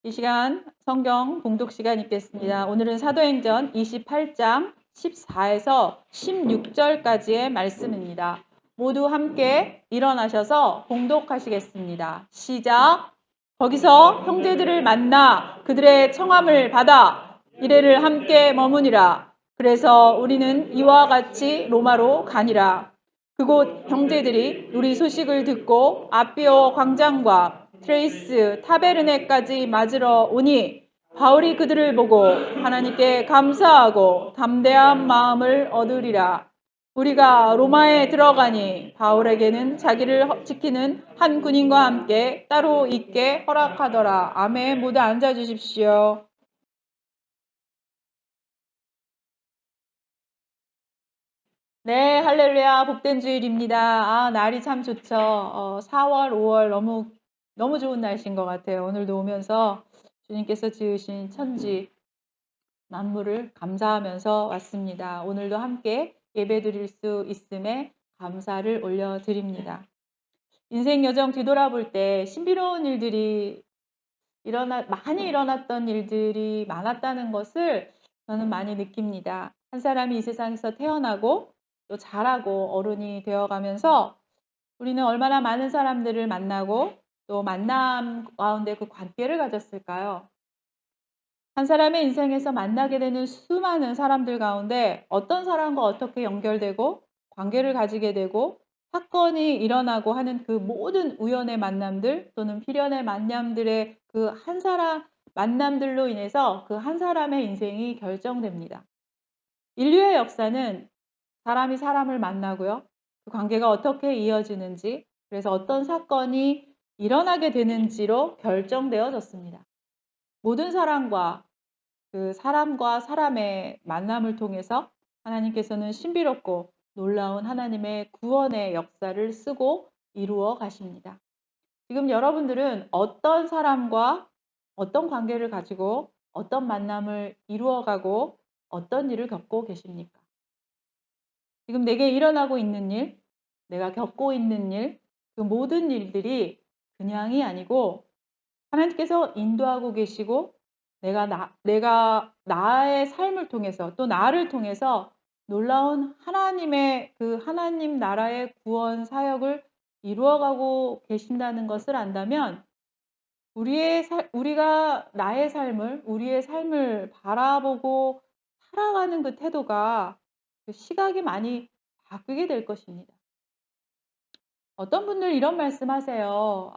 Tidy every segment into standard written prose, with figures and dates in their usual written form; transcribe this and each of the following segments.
이 시간 성경 봉독 시간 있겠습니다. 오늘은 사도행전 28장 14에서 16절까지의 말씀입니다. 모두 함께 일어나셔서 봉독하시겠습니다. 시작! 거기서 형제들을 만나 그들의 청함을 받아 이레를 함께 머무니라. 그래서 우리는 이와 같이 로마로 가니라. 그곳 형제들이 우리 소식을 듣고 아비오 광장과 트레이스 타베르네까지 맞으러 오니 바울이 그들을 보고 하나님께 감사하고 담대한 마음을 얻으리라. 우리가 로마에 들어가니 바울에게는 자기를 지키는 한 군인과 함께 따로 있게 허락하더라. 아멘. 모두 앉아 주십시오. 네, 할렐루야. 복된 주일입니다. 날이 참 좋죠. 4월, 5월 너무 좋은 날씨인 것 같아요. 오늘도 오면서 주님께서 지으신 천지 만물을 감사하면서 왔습니다. 오늘도 함께 예배드릴 수 있음에 감사를 올려드립니다. 인생 여정 뒤돌아볼 때 신비로운 일들이 많이 일어났던 일들이 많았다는 것을 저는 많이 느낍니다. 한 사람이 이 세상에서 태어나고 또 자라고 어른이 되어가면서 우리는 얼마나 많은 사람들을 만나고 또 만남 가운데 그 관계를 가졌을까요? 한 사람의 인생에서 만나게 되는 수많은 사람들 가운데 어떤 사람과 어떻게 연결되고 관계를 가지게 되고 사건이 일어나고 하는 그 모든 우연의 만남들 또는 필연의 만남들의 그 한 사람 만남들로 인해서 그 한 사람의 인생이 결정됩니다. 인류의 역사는 사람이 사람을 만나고요. 그 관계가 어떻게 이어지는지, 그래서 어떤 사건이 일어나게 되는지로 결정되어졌습니다. 모든 그 사람과 사람의 만남을 통해서 하나님께서는 신비롭고 놀라운 하나님의 구원의 역사를 쓰고 이루어 가십니다. 지금 여러분들은 어떤 사람과 어떤 관계를 가지고 어떤 만남을 이루어가고 어떤 일을 겪고 계십니까? 지금 내게 일어나고 있는 일, 내가 겪고 있는 일, 그 모든 일들이 그냥이 아니고 하나님께서 인도하고 계시고 내가 나의 삶을 통해서 또 나를 통해서 놀라운 하나님의 그 하나님 나라의 구원 사역을 이루어가고 계신다는 것을 안다면 우리가 우리의 삶을 바라보고 살아가는 그 태도가 그 시각이 많이 바뀌게 될 것입니다. 어떤 분들 이런 말씀하세요.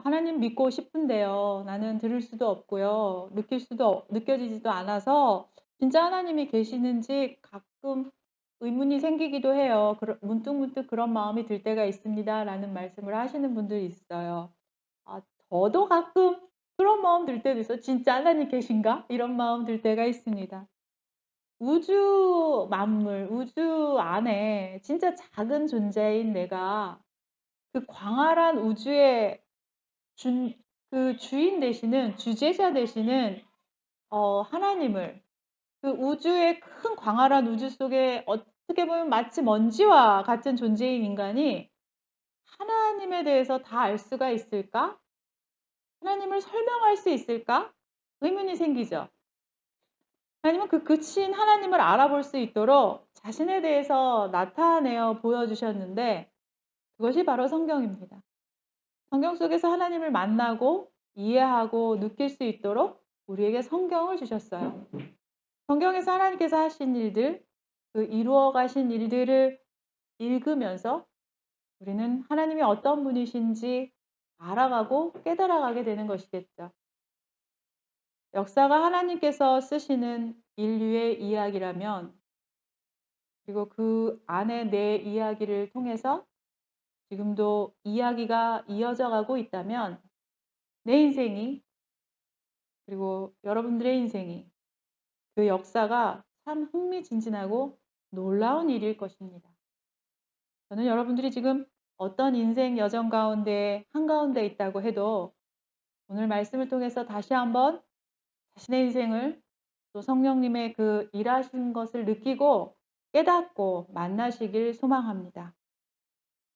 하나님 믿고 싶은데요. 나는 들을 수도 없고요. 느껴지지도 않아서 진짜 하나님이 계시는지 가끔 의문이 생기기도 해요. 문득문득 그런 마음이 들 때가 있습니다. 라는 말씀을 하시는 분들이 있어요. 저도 가끔 그런 마음 들 때도 있어요. 진짜 하나님 계신가? 이런 마음 들 때가 있습니다. 우주 만물, 우주 안에 진짜 작은 존재인 내가 그 광활한 우주의 그 주인 되시는, 주재자 되시는 하나님을 그 우주의 큰 광활한 우주 속에 어떻게 보면 마치 먼지와 같은 존재인 인간이 하나님에 대해서 다 알 수가 있을까? 하나님을 설명할 수 있을까? 의문이 생기죠. 하나님은 그 그친 하나님을 알아볼 수 있도록 자신에 대해서 나타내어 보여주셨는데 그것이 바로 성경입니다. 성경 속에서 하나님을 만나고 이해하고 느낄 수 있도록 우리에게 성경을 주셨어요. 성경에서 하나님께서 하신 일들, 그 이루어 가신 일들을 읽으면서 우리는 하나님이 어떤 분이신지 알아가고 깨달아가게 되는 것이겠죠. 역사가 하나님께서 쓰시는 인류의 이야기라면 그리고 그 안에 내 이야기를 통해서 지금도 이야기가 이어져 가고 있다면 내 인생이 그리고 여러분들의 인생이 그 역사가 참 흥미진진하고 놀라운 일일 것입니다. 저는 여러분들이 지금 어떤 인생 여정 가운데 한가운데 있다고 해도 오늘 말씀을 통해서 다시 한번 자신의 인생을 또 성령님의 그 일하신 것을 느끼고 깨닫고 만나시길 소망합니다.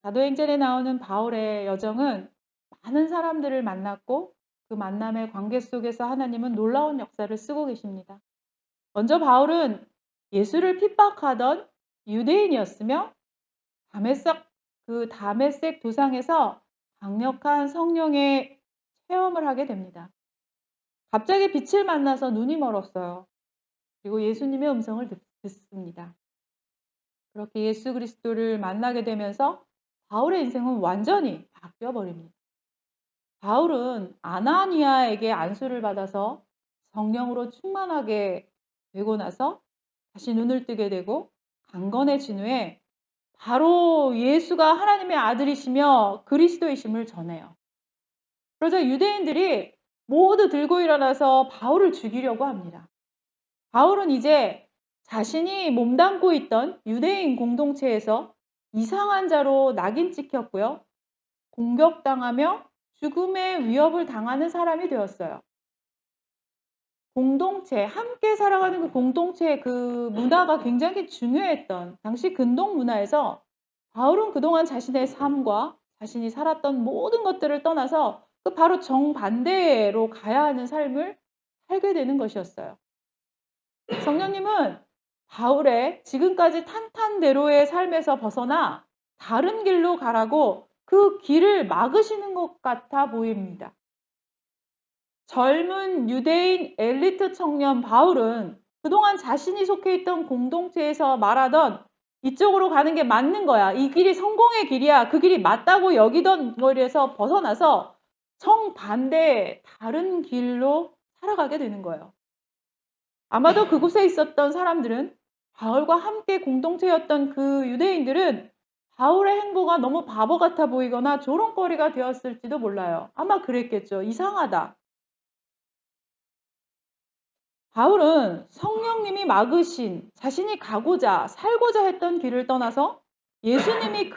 사도행전에 나오는 바울의 여정은 많은 사람들을 만났고 그 만남의 관계 속에서 하나님은 놀라운 역사를 쓰고 계십니다. 먼저 바울은 예수를 핍박하던 유대인이었으며 다메섹 도상에서 강력한 성령의 체험을 하게 됩니다. 갑자기 빛을 만나서 눈이 멀었어요. 그리고 예수님의 음성을 듣습니다. 그렇게 예수 그리스도를 만나게 되면서 바울의 인생은 완전히 바뀌어 버립니다. 바울은 아나니아에게 안수를 받아서 성령으로 충만하게 되고 나서 다시 눈을 뜨게 되고 강건해진 후에 바로 예수가 하나님의 아들이시며 그리스도이심을 전해요. 그러자 유대인들이 모두 들고 일어나서 바울을 죽이려고 합니다. 바울은 이제 자신이 몸담고 있던 유대인 공동체에서 이상한 자로 낙인 찍혔고요. 공격당하며 죽음의 위협을 당하는 사람이 되었어요. 함께 살아가는 그 공동체의 그 문화가 굉장히 중요했던 당시 근동 문화에서 바울은 그동안 자신의 삶과 자신이 살았던 모든 것들을 떠나서 그 바로 정반대로 가야 하는 삶을 살게 되는 것이었어요. 성령님은 바울의 지금까지 탄탄대로의 삶에서 벗어나 다른 길로 가라고 그 길을 막으시는 것 같아 보입니다. 젊은 유대인 엘리트 청년 바울은 그동안 자신이 속해 있던 공동체에서 말하던 이쪽으로 가는 게 맞는 거야. 이 길이 성공의 길이야. 그 길이 맞다고 여기던 거리에서 벗어나서 정반대의 다른 길로 살아가게 되는 거예요. 아마도 그곳에 있었던 사람들은 바울과 함께 공동체였던 그 유대인들은 바울의 행보가 너무 바보 같아 보이거나 조롱거리가 되었을지도 몰라요. 아마 그랬겠죠. 이상하다. 바울은 성령님이 막으신 자신이 가고자 살고자 했던 길을 떠나서 예수님이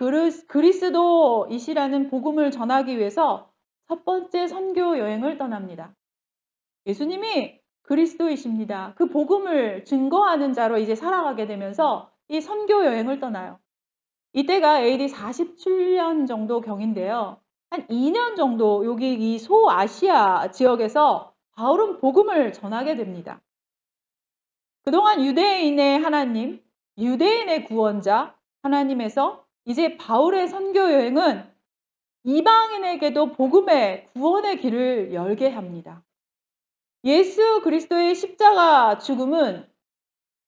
그리스도이시라는 복음을 전하기 위해서 첫 번째 선교 여행을 떠납니다. 예수님이 그리스도이십니다. 그 복음을 증거하는 자로 이제 살아가게 되면서 이 선교 여행을 떠나요. 이때가 AD 47년 정도 경인데요. 한 2년 정도 여기 이 소아시아 지역에서 바울은 복음을 전하게 됩니다. 그동안 유대인의 하나님, 유대인의 구원자 하나님에서 이제 바울의 선교 여행은 이방인에게도 복음의 구원의 길을 열게 합니다. 예수 그리스도의 십자가 죽음은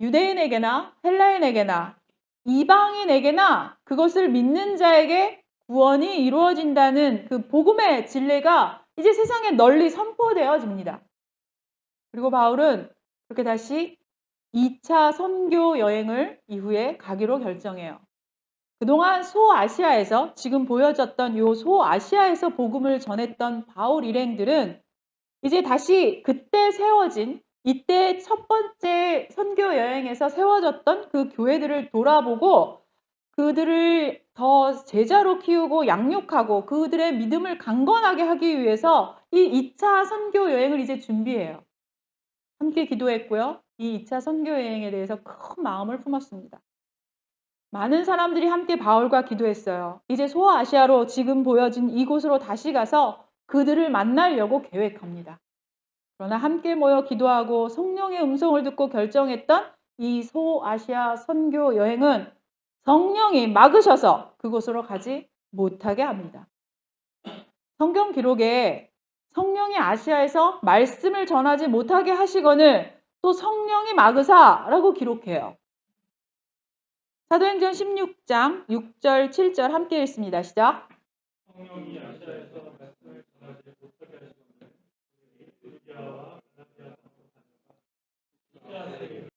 유대인에게나 헬라인에게나 이방인에게나 그것을 믿는 자에게 구원이 이루어진다는 그 복음의 진리가 이제 세상에 널리 선포되어집니다. 그리고 바울은 그렇게 다시 2차 선교 여행을 이후에 가기로 결정해요. 그동안 소아시아에서 지금 보여졌던 이 소아시아에서 복음을 전했던 바울 일행들은 이제 다시 그때 세워진 이때 첫 번째 선교 여행에서 세워졌던 그 교회들을 돌아보고 그들을 더 제자로 키우고 양육하고 그들의 믿음을 강건하게 하기 위해서 이 2차 선교 여행을 이제 준비해요. 함께 기도했고요. 이 2차 선교 여행에 대해서 큰 마음을 품었습니다. 많은 사람들이 함께 바울과 기도했어요. 이제 소아시아로 지금 보여진 이곳으로 다시 가서 그들을 만나려고 계획합니다. 그러나 함께 모여 기도하고 성령의 음성을 듣고 결정했던 이 소아시아 선교 여행은 성령이 막으셔서 그곳으로 가지 못하게 합니다. 성경 기록에 성령이 아시아에서 말씀을 전하지 못하게 하시거늘 또 성령이 막으사라고 기록해요. 사도행전 16장 6절 7절 함께 읽습니다. 시작. 성령이 아시아에서 말씀을 전하지 못하게 하시거늘 루디아와 갈라디아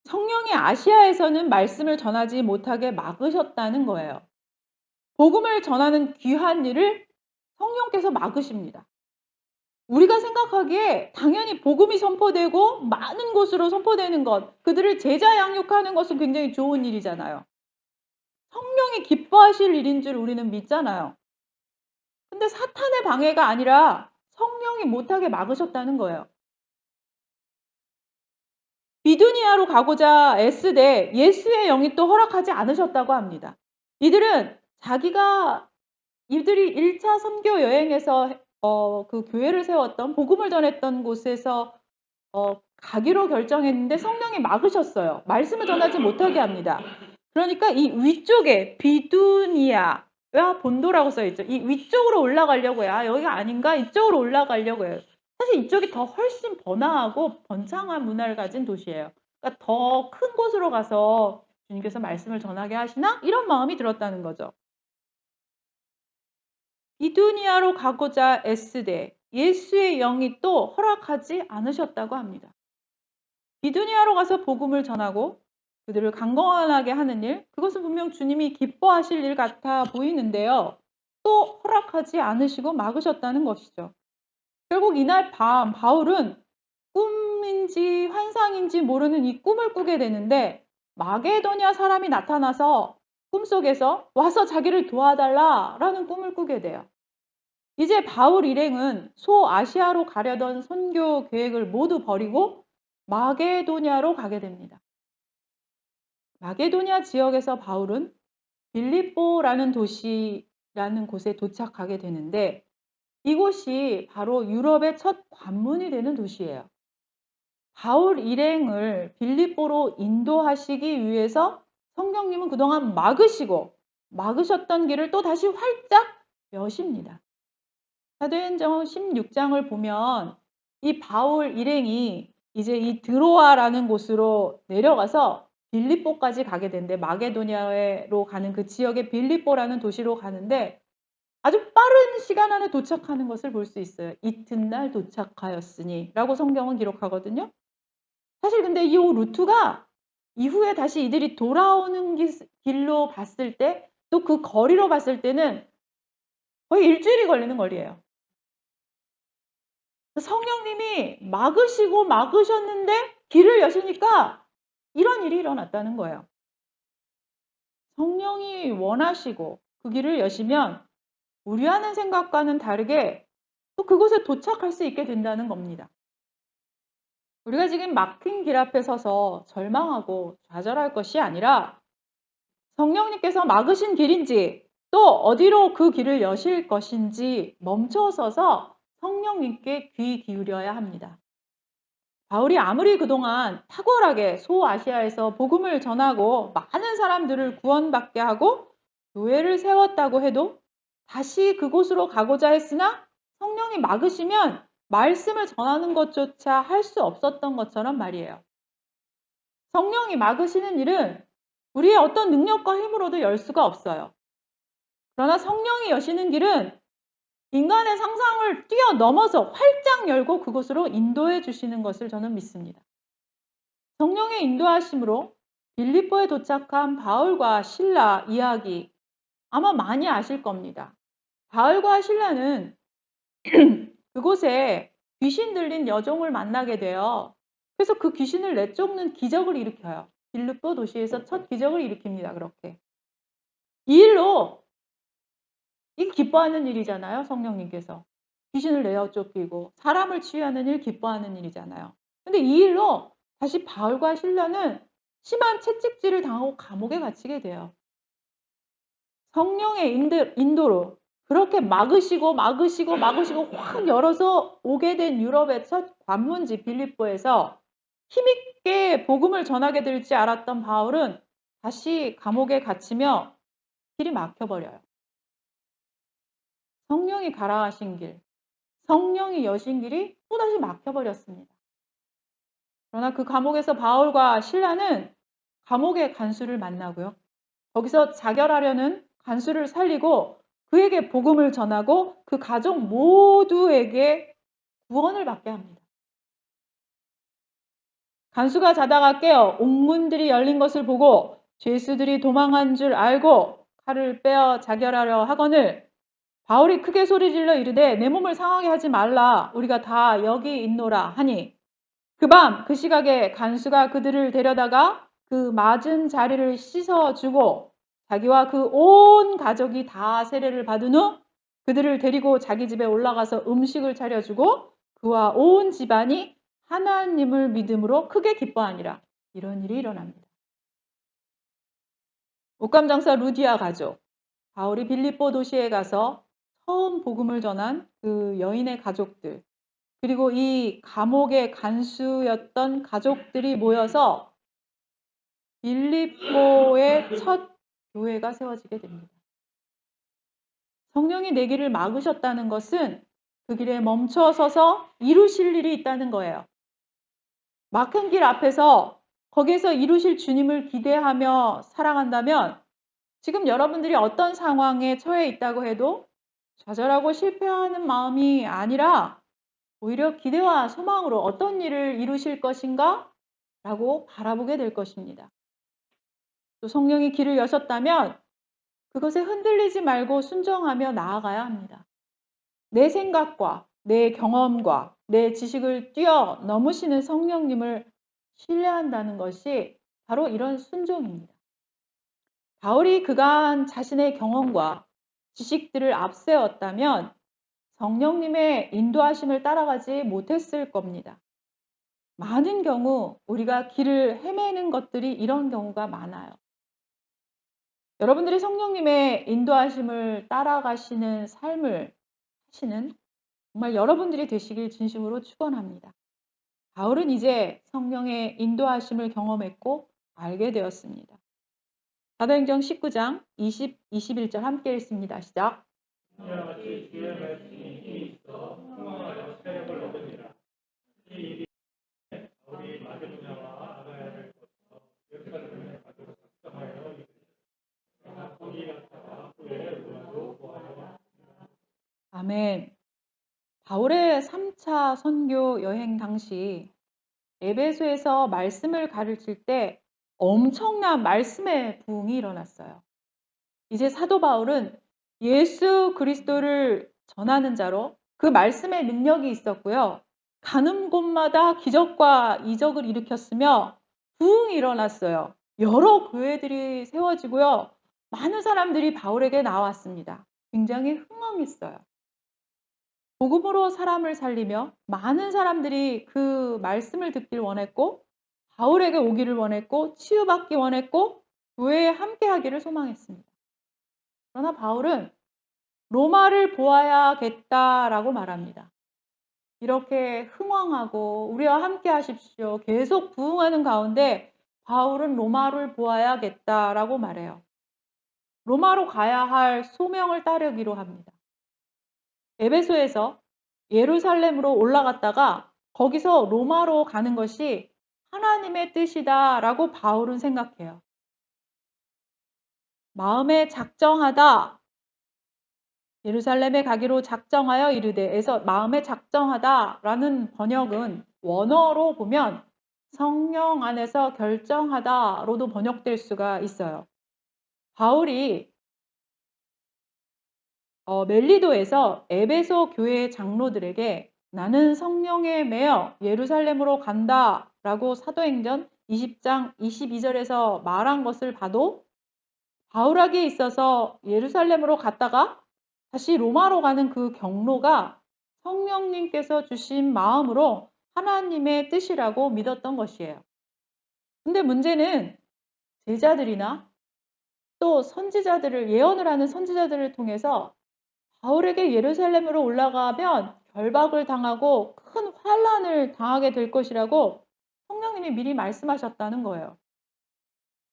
성령이 아시아에서는 말씀을 전하지 못하게 막으셨다는 거예요. 복음을 전하는 귀한 일을 성령께서 막으십니다. 우리가 생각하기에 당연히 복음이 선포되고 많은 곳으로 선포되는 것, 그들을 제자 양육하는 것은 굉장히 좋은 일이잖아요. 성령이 기뻐하실 일인 줄 우리는 믿잖아요. 근데 사탄의 방해가 아니라 성령이 못하게 막으셨다는 거예요. 비두니아로 가고자 애쓰되 예수의 영이 또 허락하지 않으셨다고 합니다. 이들이 1차 선교 여행에서 그 교회를 세웠던 복음을 전했던 곳에서 가기로 결정했는데 성령이 막으셨어요. 말씀을 전하지 못하게 합니다. 그러니까 이 위쪽에 비두니아와 본도라고 써 있죠. 이 위쪽으로 올라가려고 해요. 여기가 아닌가? 이쪽으로 올라가려고 해요. 사실 이쪽이 더 훨씬 번화하고 번창한 문화를 가진 도시예요. 그러니까 더 큰 곳으로 가서 주님께서 말씀을 전하게 하시나? 이런 마음이 들었다는 거죠. 비두니아로 가고자 애쓰되 예수의 영이 또 허락하지 않으셨다고 합니다. 비두니아로 가서 복음을 전하고 그들을 강건하게 하는 일, 그것은 분명 주님이 기뻐하실 일 같아 보이는데요. 또 허락하지 않으시고 막으셨다는 것이죠. 결국 이날 밤 바울은 꿈인지 환상인지 모르는 이 꿈을 꾸게 되는데 마게도냐 사람이 나타나서 꿈속에서 와서 자기를 도와달라라는 꿈을 꾸게 돼요. 이제 바울 일행은 소아시아로 가려던 선교 계획을 모두 버리고 마게도냐로 가게 됩니다. 마게도냐 지역에서 바울은 빌립보라는 도시라는 곳에 도착하게 되는데 이곳이 바로 유럽의 첫 관문이 되는 도시예요. 바울 일행을 빌립보로 인도하시기 위해서 성령님은 그동안 막으셨던 길을 또 다시 활짝 여십니다. 사도행전 16장을 보면 이 바울 일행이 이제 이 드로아라는 곳으로 내려가서 빌립보까지 가게 되는데 마게도냐로 가는 그 지역의 빌립보라는 도시로 가는데 아주 빠른 시간 안에 도착하는 것을 볼 수 있어요. 이튿날 도착하였으니 라고 성경은 기록하거든요. 사실 근데 이 루트가 이후에 다시 이들이 돌아오는 길로 봤을 때 또 그 거리로 봤을 때는 거의 일주일이 걸리는 거리예요. 성령님이 막으셨는데 길을 여시니까 이런 일이 일어났다는 거예요. 성령이 원하시고 그 길을 여시면 우리 하는 생각과는 다르게 또 그곳에 도착할 수 있게 된다는 겁니다. 우리가 지금 막힌 길 앞에 서서 절망하고 좌절할 것이 아니라 성령님께서 막으신 길인지 또 어디로 그 길을 여실 것인지 멈춰서서 성령님께 귀 기울여야 합니다. 바울이 아무리 그동안 탁월하게 소아시아에서 복음을 전하고 많은 사람들을 구원받게 하고 교회를 세웠다고 해도 다시 그곳으로 가고자 했으나 성령이 막으시면 말씀을 전하는 것조차 할 수 없었던 것처럼 말이에요. 성령이 막으시는 일은 우리의 어떤 능력과 힘으로도 열 수가 없어요. 그러나 성령이 여시는 길은 인간의 상상을 뛰어넘어서 활짝 열고 그곳으로 인도해 주시는 것을 저는 믿습니다. 성령의 인도하심으로 빌립보에 도착한 바울과 실라 이야기 아마 많이 아실 겁니다. 바울과 실라는 그곳에 귀신 들린 여종을 만나게 돼요. 그래서 그 귀신을 내쫓는 기적을 일으켜요. 빌립보 도시에서 첫 기적을 일으킵니다. 그렇게. 이 일로 이게 기뻐하는 일이잖아요. 성령님께서. 귀신을 내어 쫓기고 사람을 치유하는 일 기뻐하는 일이잖아요. 근데 이 일로 다시 바울과 실라는 심한 채찍질을 당하고 감옥에 갇히게 돼요. 성령의 인도로 그렇게 막으시고 확 열어서 오게 된 유럽의 첫 관문지 빌립보에서 힘있게 복음을 전하게 될지 알았던 바울은 다시 감옥에 갇히며 길이 막혀버려요. 성령이 가라하신 길, 성령이 여신 길이 또다시 막혀버렸습니다. 그러나 그 감옥에서 바울과 실라는 감옥의 간수를 만나고요. 거기서 자결하려는 간수를 살리고 그에게 복음을 전하고 그 가족 모두에게 구원을 받게 합니다. 간수가 자다가 깨어 옥문들이 열린 것을 보고 죄수들이 도망한 줄 알고 칼을 빼어 자결하려 하거늘 바울이 크게 소리질러 이르되 내 몸을 상하게 하지 말라 우리가 다 여기 있노라 하니 그 밤 그 시각에 간수가 그들을 데려다가 그 맞은 자리를 씻어주고 자기와 그 온 가족이 다 세례를 받은 후 그들을 데리고 자기 집에 올라가서 음식을 차려주고 그와 온 집안이 하나님을 믿음으로 크게 기뻐하니라. 이런 일이 일어납니다. 옷감 장사 루디아 가족, 바울이 빌립보 도시에 가서 처음 복음을 전한 그 여인의 가족들, 그리고 이 감옥의 간수였던 가족들이 모여서 빌립보의 첫 교회가 세워지게 됩니다. 성령이 내 길을 막으셨다는 것은 그 길에 멈춰서서 이루실 일이 있다는 거예요. 막힌 길 앞에서 거기에서 이루실 주님을 기대하며 살아간다면 지금 여러분들이 어떤 상황에 처해 있다고 해도 좌절하고 실패하는 마음이 아니라 오히려 기대와 소망으로 어떤 일을 이루실 것인가? 라고 바라보게 될 것입니다. 또 성령이 길을 여셨다면 그것에 흔들리지 말고 순종하며 나아가야 합니다. 내 생각과 내 경험과 내 지식을 뛰어넘으시는 성령님을 신뢰한다는 것이 바로 이런 순종입니다. 바울이 그간 자신의 경험과 지식들을 앞세웠다면 성령님의 인도하심을 따라가지 못했을 겁니다. 많은 경우 우리가 길을 헤매는 것들이 이런 경우가 많아요. 여러분들이 성령님의 인도하심을 따라가시는 삶을 하시는 정말 여러분들이 되시길 진심으로 축원합니다. 바울은 이제 성령의 인도하심을 경험했고 알게 되었습니다. 사도행전 19장 20, 21절 함께 읽습니다. 시작. 아멘. 바울의 3차 선교 여행 당시 에베소에서 말씀을 가르칠 때 엄청난 말씀의 부흥이 일어났어요. 이제 사도 바울은 예수 그리스도를 전하는 자로 그 말씀의 능력이 있었고요. 가는 곳마다 기적과 이적을 일으켰으며 부흥이 일어났어요. 여러 교회들이 세워지고요. 많은 사람들이 바울에게 나왔습니다. 굉장히 흥황했어요. 복음으로 사람을 살리며 많은 사람들이 그 말씀을 듣길 원했고 바울에게 오기를 원했고 치유받기 원했고 교회에 함께하기를 소망했습니다. 그러나 바울은 로마를 보아야겠다라고 말합니다. 이렇게 흥황하고 우리와 함께 하십시오. 계속 부흥하는 가운데 바울은 로마를 보아야겠다라고 말해요. 로마로 가야 할 소명을 따르기로 합니다. 에베소에서 예루살렘으로 올라갔다가 거기서 로마로 가는 것이 하나님의 뜻이다라고 바울은 생각해요. 마음에 작정하다. 예루살렘에 가기로 작정하여 이르되에서 마음에 작정하다라는 번역은 원어로 보면 성령 안에서 결정하다로도 번역될 수가 있어요. 바울이 멜리도에서 에베소 교회 장로들에게 나는 성령에 매여 예루살렘으로 간다 라고 사도행전 20장 22절에서 말한 것을 봐도 바울에게 있어서 예루살렘으로 갔다가 다시 로마로 가는 그 경로가 성령님께서 주신 마음으로 하나님의 뜻이라고 믿었던 것이에요. 근데 문제는 제자들이나 또 선지자들을 예언을 하는 선지자들을 통해서 바울에게 예루살렘으로 올라가면 결박을 당하고 큰 환란을 당하게 될 것이라고 성령님이 미리 말씀하셨다는 거예요.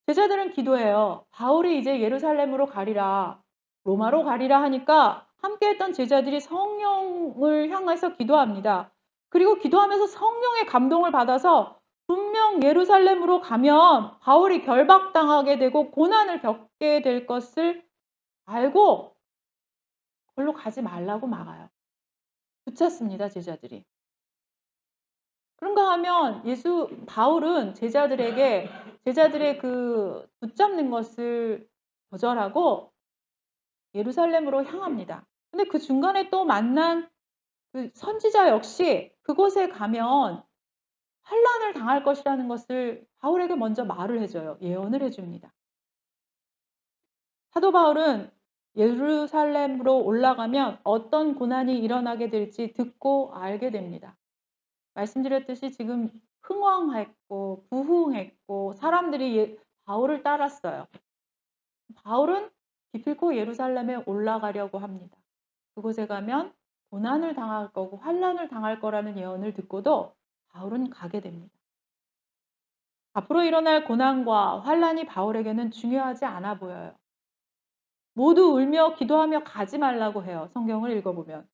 제자들은 기도해요. 바울이 이제 예루살렘으로 가리라, 로마로 가리라 하니까 함께했던 제자들이 성령을 향해서 기도합니다. 그리고 기도하면서 성령의 감동을 받아서 분명 예루살렘으로 가면 바울이 결박당하게 되고 고난을 겪게 될 것을 알고 그걸로 가지 말라고 막아요. 붙였습니다, 제자들이. 그런가 하면 바울은 제자들의 그 붙잡는 것을 거절하고 예루살렘으로 향합니다. 근데 그 중간에 또 만난 그 선지자 역시 그곳에 가면 환란을 당할 것이라는 것을 바울에게 먼저 말을 해줘요. 예언을 해줍니다. 사도 바울은 예루살렘으로 올라가면 어떤 고난이 일어나게 될지 듣고 알게 됩니다. 말씀드렸듯이 지금 흥왕했고 부흥했고 사람들이 바울을 따랐어요. 바울은 기필코 예루살렘에 올라가려고 합니다. 그곳에 가면 고난을 당할 거고 환난을 당할 거라는 예언을 듣고도 바울은 가게 됩니다. 앞으로 일어날 고난과 환난이 바울에게는 중요하지 않아 보여요. 모두 울며 기도하며 가지 말라고 해요. 성경을 읽어보면.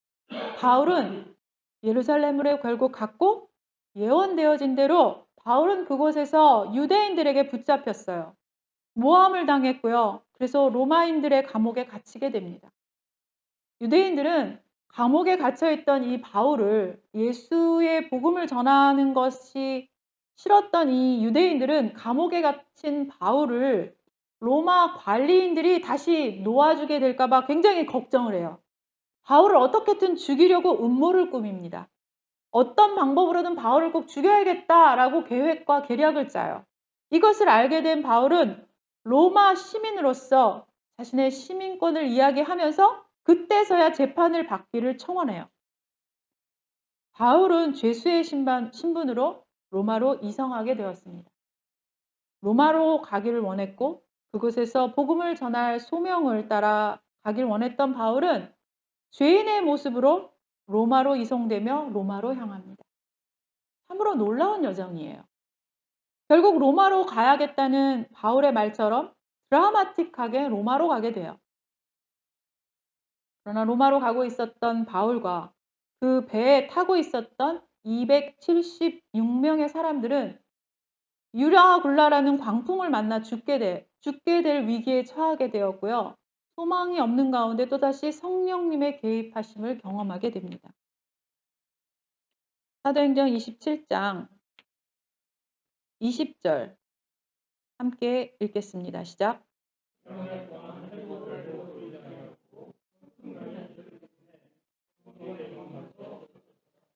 바울은 예루살렘으로 결국 갔고 예언되어진 대로 바울은 그곳에서 유대인들에게 붙잡혔어요. 모함을 당했고요. 그래서 로마인들의 감옥에 갇히게 됩니다. 유대인들은 감옥에 갇혀있던 이 바울을 예수의 복음을 전하는 것이 싫었던 이 유대인들은 감옥에 갇힌 바울을 로마 관리인들이 다시 놓아주게 될까봐 굉장히 걱정을 해요. 바울을 어떻게든 죽이려고 음모를 꾸밉니다. 어떤 방법으로든 바울을 꼭 죽여야겠다라고 계획과 계략을 짜요. 이것을 알게 된 바울은 로마 시민으로서 자신의 시민권을 이야기하면서 그때서야 재판을 받기를 청원해요. 바울은 죄수의 신분으로 로마로 이송하게 되었습니다. 로마로 가기를 원했고 그곳에서 복음을 전할 소명을 따라 가길 원했던 바울은 죄인의 모습으로 로마로 이송되며 로마로 향합니다. 참으로 놀라운 여정이에요. 결국 로마로 가야겠다는 바울의 말처럼 드라마틱하게 로마로 가게 돼요. 그러나 로마로 가고 있었던 바울과 그 배에 타고 있었던 276명의 사람들은 유라굴라라는 광풍을 만나 죽게 될 위기에 처하게 되었고요. 소망이 없는 가운데 또다시 성령님의 개입하심을 경험하게 됩니다. 사도행전 27장 20절 함께 읽겠습니다. 시작.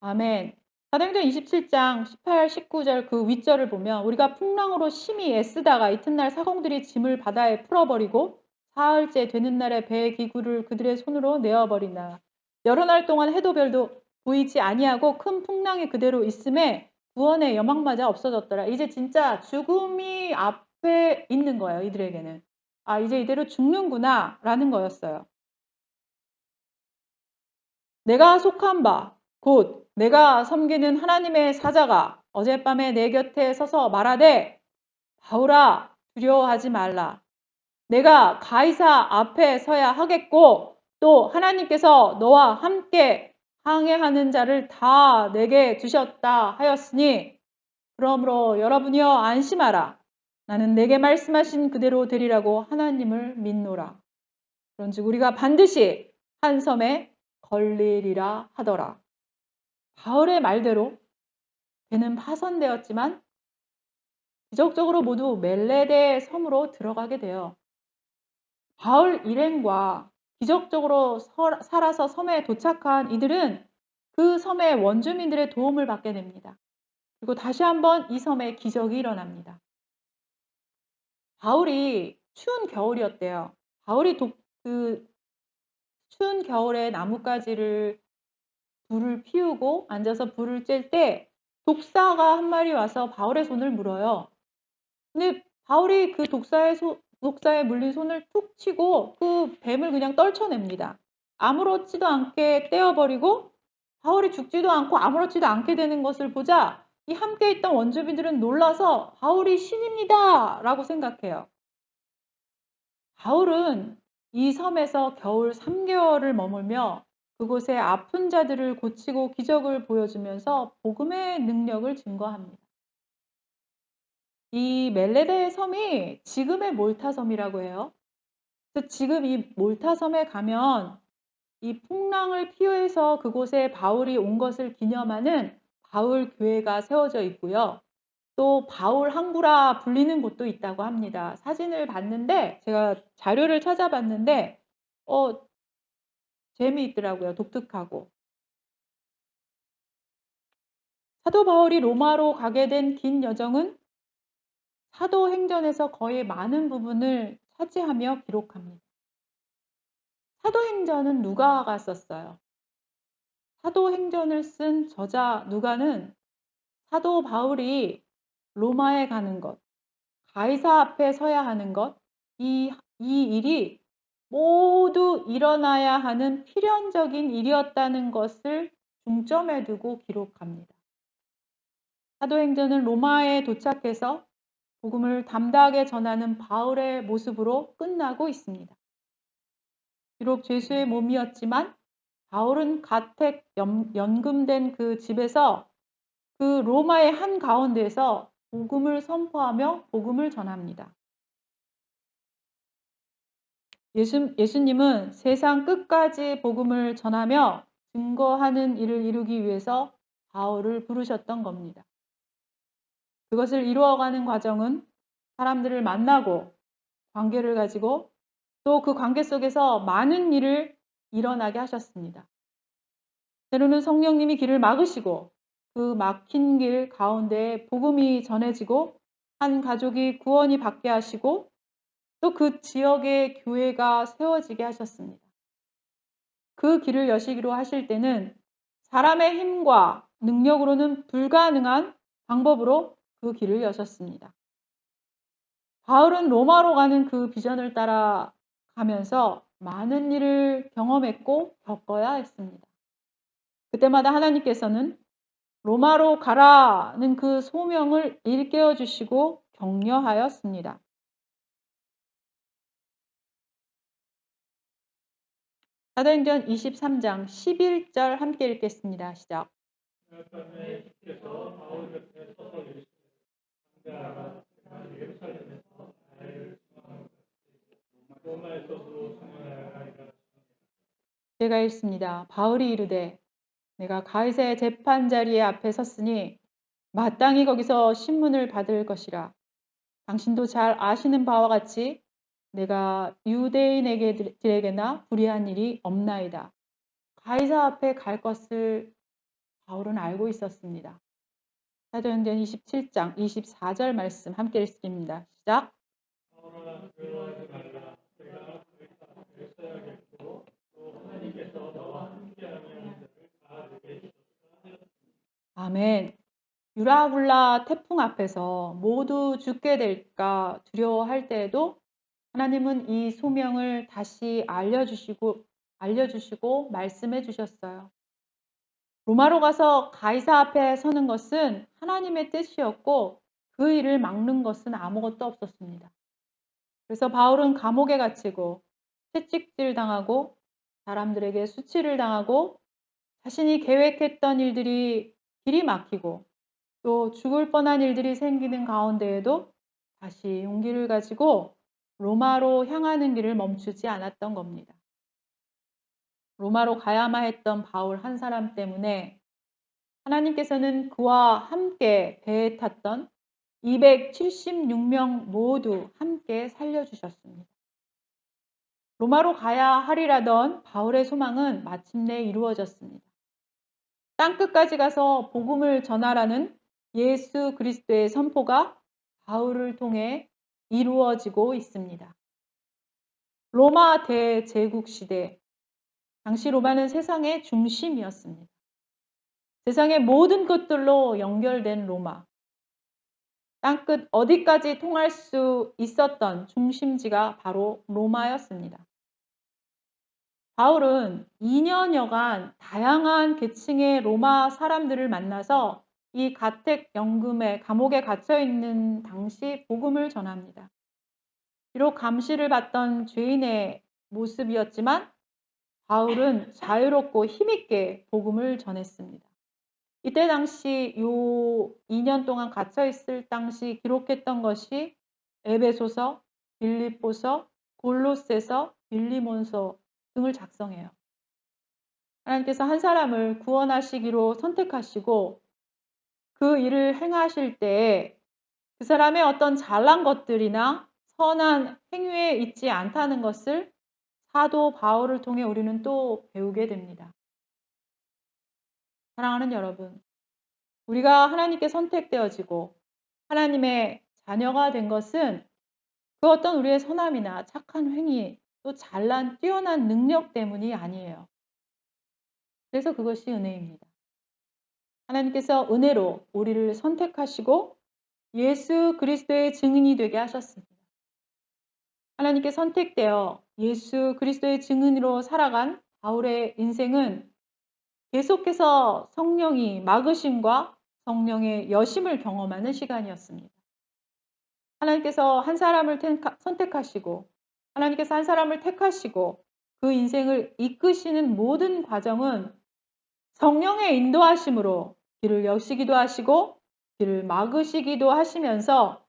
아멘. 사도행전 27장 18, 19절 그 윗절을 보면 우리가 풍랑으로 심히 애쓰다가 이튿날 사공들이 짐을 바다에 풀어버리고 사흘째 되는 날에 배의 기구를 그들의 손으로 내어버리나 여러 날 동안 해도 별도 보이지 아니하고 큰 풍랑이 그대로 있음에 구원의 여망마저 없어졌더라. 이제 진짜 죽음이 앞에 있는 거예요. 이들에게는. 아, 이제 이대로 죽는구나 라는 거였어요. 내가 속한 바 곧 내가 섬기는 하나님의 사자가 어젯밤에 내 곁에 서서 말하되 바울아 두려워하지 말라. 내가 가이사 앞에 서야 하겠고 또 하나님께서 너와 함께 항해하는 자를 다 내게 주셨다 하였으니 그러므로 여러분이여 안심하라. 나는 내게 말씀하신 그대로 되리라고 하나님을 믿노라. 그런즉 우리가 반드시 한 섬에 걸리리라 하더라. 바울의 말대로 배는 파손되었지만 기적적으로 모두 멜레데 섬으로 들어가게 돼요. 바울 일행과 기적적으로 살아서 섬에 도착한 이들은 그 섬의 원주민들의 도움을 받게 됩니다. 그리고 다시 한번 이 섬에 기적이 일어납니다. 바울이 추운 겨울이었대요. 바울이 그 추운 겨울에 나뭇가지를 불을 피우고 앉아서 불을 쬐 때 독사가 한 마리 와서 바울의 손을 물어요. 근데 바울이 그 독사에 물린 손을 툭 치고 그 뱀을 그냥 떨쳐냅니다. 아무렇지도 않게 떼어버리고 바울이 죽지도 않고 아무렇지도 않게 되는 것을 보자 이 함께 있던 원주민들은 놀라서 바울이 신입니다 라고 생각해요. 바울은 이 섬에서 겨울 3개월을 머물며 그곳의 아픈 자들을 고치고 기적을 보여주면서 복음의 능력을 증거합니다. 이 멜레데 섬이 지금의 몰타 섬이라고 해요. 그래서 지금 이 몰타 섬에 가면 이 풍랑을 피해서 그곳에 바울이 온 것을 기념하는 바울 교회가 세워져 있고요. 또 바울 항구라 불리는 곳도 있다고 합니다. 사진을 봤는데 제가 자료를 찾아봤는데 재미있더라고요. 독특하고. 사도 바울이 로마로 가게 된 긴 여정은 사도행전에서 거의 많은 부분을 차지하며 기록합니다. 사도행전은 누가가 썼어요. 사도행전을 쓴 저자 누가는 사도 바울이 로마에 가는 것, 가이사 앞에 서야 하는 것, 이 이 일이 모두 일어나야 하는 필연적인 일이었다는 것을 중점에 두고 기록합니다. 사도행전은 로마에 도착해서 복음을 담대하게 전하는 바울의 모습으로 끝나고 있습니다. 비록 죄수의 몸이었지만 바울은 가택 연금된 그 집에서 그 로마의 한 가운데에서 복음을 선포하며 복음을 전합니다. 예수님은 세상 끝까지 복음을 전하며 증거하는 일을 이루기 위해서 바울을 부르셨던 겁니다. 그것을 이루어가는 과정은 사람들을 만나고 관계를 가지고 또 그 관계 속에서 많은 일을 일어나게 하셨습니다. 때로는 성령님이 길을 막으시고 그 막힌 길 가운데 복음이 전해지고 한 가족이 구원이 받게 하시고 또 그 지역의 교회가 세워지게 하셨습니다. 그 길을 여시기로 하실 때는 사람의 힘과 능력으로는 불가능한 방법으로 그 길을 여셨습니다. 바울은 로마로 가는 그 비전을 따라 가면서 많은 일을 경험했고 겪어야 했습니다. 그때마다 하나님께서는 로마로 가라는 그 소명을 일깨워 주시고 격려하였습니다. 사도행전 23장 11절 함께 읽겠습니다. 시작. 제가 읽습니다. 바울이 이르되 내가 가이사의 재판 자리에 앞에 섰으니 마땅히 거기서 신문을 받을 것이라. 당신도 잘 아시는 바와 같이 내가 유대인에게나 불의한 일이 없나이다. 가이사 앞에 갈 것을 바울은 알고 있었습니다. 사도행전 27장 24절 말씀 함께 읽습니다. 시작. 아멘. 유라굴라 태풍 앞에서 모두 죽게 될까 두려워할 때에도 하나님은 이 소명을 다시 알려주시고 말씀해 주셨어요. 로마로 가서 가이사 앞에 서는 것은 하나님의 뜻이었고 그 일을 막는 것은 아무것도 없었습니다. 그래서 바울은 감옥에 갇히고 채찍질 당하고 사람들에게 수치를 당하고 자신이 계획했던 일들이 길이 막히고 또 죽을 뻔한 일들이 생기는 가운데에도 다시 용기를 가지고 로마로 향하는 길을 멈추지 않았던 겁니다. 로마로 가야만 했던 바울 한 사람 때문에 하나님께서는 그와 함께 배에 탔던 276명 모두 함께 살려주셨습니다. 로마로 가야 하리라던 바울의 소망은 마침내 이루어졌습니다. 땅끝까지 가서 복음을 전하라는 예수 그리스도의 선포가 바울을 통해 이루어지고 있습니다. 로마 대제국 시대, 당시 로마는 세상의 중심이었습니다. 세상의 모든 것들로 연결된 로마. 땅끝 어디까지 통할 수 있었던 중심지가 바로 로마였습니다. 바울은 2년여간 다양한 계층의 로마 사람들을 만나서 이 가택 연금의 감옥에 갇혀 있는 당시 복음을 전합니다. 비록 감시를 받던 죄인의 모습이었지만 바울은 자유롭고 힘있게 복음을 전했습니다. 이때 당시 요 2년 동안 갇혀 있을 당시 기록했던 것이 에베소서, 빌립보서, 골로새서, 빌리몬서 등을 작성해요. 하나님께서 한 사람을 구원하시기로 선택하시고 그 일을 행하실 때에 그 사람의 어떤 잘난 것들이나 선한 행위에 있지 않다는 것을 사도 바울을 통해 우리는 또 배우게 됩니다. 사랑하는 여러분, 우리가 하나님께 선택되어지고 하나님의 자녀가 된 것은 그 어떤 우리의 선함이나 착한 행위, 또 잘난 뛰어난 능력 때문이 아니에요. 그래서 그것이 은혜입니다. 하나님께서 은혜로 우리를 선택하시고 예수 그리스도의 증인이 되게 하셨습니다. 하나님께 선택되어 예수 그리스도의 증인으로 살아간 바울의 인생은 계속해서 성령이 막으심과 성령의 여심을 경험하는 시간이었습니다. 하나님께서 한 사람을 선택하시고 하나님께서 한 사람을 택하시고 그 인생을 이끄시는 모든 과정은 성령의 인도하심으로 길을 여시기도 하시고 길을 막으시기도 하시면서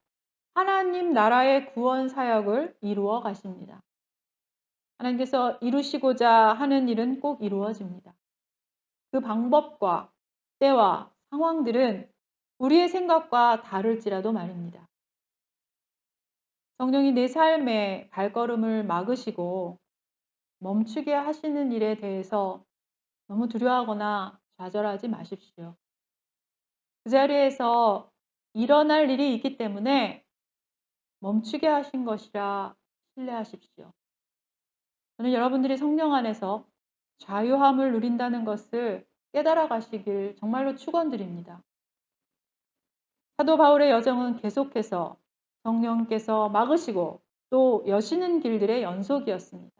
하나님 나라의 구원 사역을 이루어 가십니다. 하나님께서 이루시고자 하는 일은 꼭 이루어집니다. 그 방법과 때와 상황들은 우리의 생각과 다를지라도 말입니다. 성령이 내 삶의 발걸음을 막으시고 멈추게 하시는 일에 대해서 너무 두려워하거나 좌절하지 마십시오. 그 자리에서 일어날 일이 있기 때문에 멈추게 하신 것이라 신뢰하십시오. 저는 여러분들이 성령 안에서 자유함을 누린다는 것을 깨달아 가시길 정말로 축원드립니다. 사도 바울의 여정은 계속해서 성령께서 막으시고 또 여시는 길들의 연속이었습니다.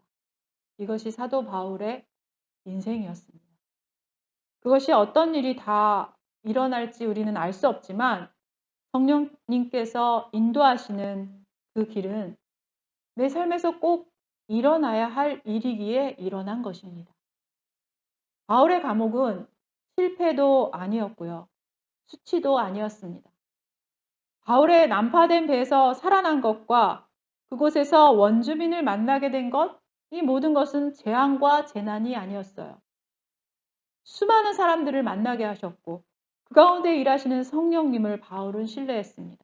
이것이 사도 바울의 인생이었습니다. 그것이 어떤 일이 다 일어날지 우리는 알 수 없지만 성령님께서 인도하시는 그 길은 내 삶에서 꼭 일어나야 할 일이기에 일어난 것입니다. 바울의 감옥은 실패도 아니었고요. 수치도 아니었습니다. 바울의 난파된 배에서 살아난 것과 그곳에서 원주민을 만나게 된 것, 이 모든 것은 재앙과 재난이 아니었어요. 수많은 사람들을 만나게 하셨고 그 가운데 일하시는 성령님을 바울은 신뢰했습니다.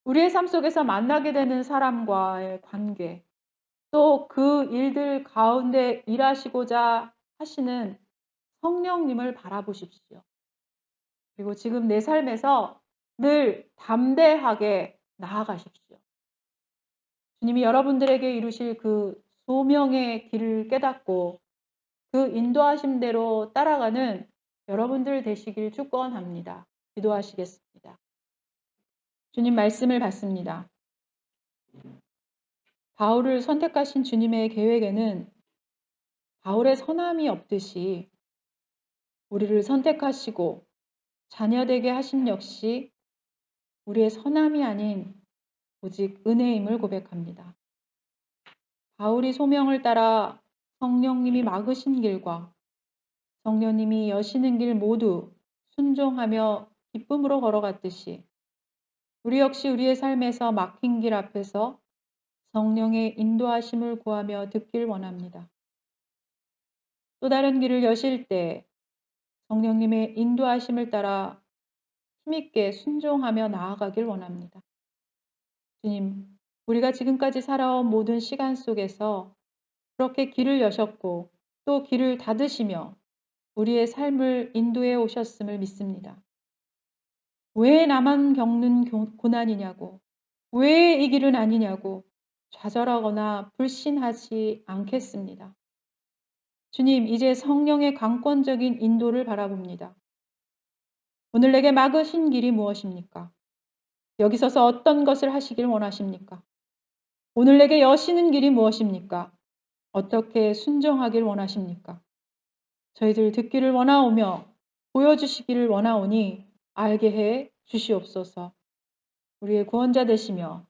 우리의 삶 속에서 만나게 되는 사람과의 관계, 또 그 일들 가운데 일하시고자 하시는 성령님을 바라보십시오. 그리고 지금 내 삶에서 늘 담대하게 나아가십시오. 주님이 여러분들에게 이루실 그 소명의 길을 깨닫고 그 인도하심대로 따라가는 여러분들 되시길 축원합니다. 기도하시겠습니다. 주님 말씀을 받습니다. 바울을 선택하신 주님의 계획에는 바울의 선함이 없듯이 우리를 선택하시고 자녀되게 하신 역시 우리의 선함이 아닌 오직 은혜임을 고백합니다. 바울이 소명을 따라 성령님이 막으신 길과 성령님이 여시는 길 모두 순종하며 기쁨으로 걸어갔듯이 우리 역시 우리의 삶에서 막힌 길 앞에서 성령의 인도하심을 구하며 듣길 원합니다. 또 다른 길을 여실 때 성령님의 인도하심을 따라 힘있게 순종하며 나아가길 원합니다. 주님, 우리가 지금까지 살아온 모든 시간 속에서 그렇게 길을 여셨고 또 길을 닫으시며 우리의 삶을 인도해 오셨음을 믿습니다. 왜 나만 겪는 고난이냐고, 왜 이 길은 아니냐고 좌절하거나 불신하지 않겠습니다. 주님, 이제 성령의 강권적인 인도를 바라봅니다. 오늘 내게 막으신 길이 무엇입니까? 여기 서서 어떤 것을 하시길 원하십니까? 오늘 내게 여시는 길이 무엇입니까? 어떻게 순종하길 원하십니까? 저희들 듣기를 원하오며 보여주시기를 원하오니 알게 해 주시옵소서. 우리의 구원자 되시며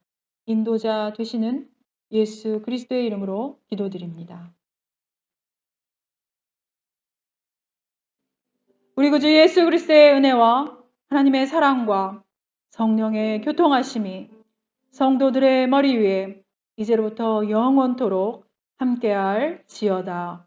인도자 되시는 예수 그리스도의 이름으로 기도드립니다. 우리 구주 예수 그리스도의 은혜와 하나님의 사랑과 성령의 교통하심이 성도들의 머리 위에 이제로부터 영원토록 함께할 지어다.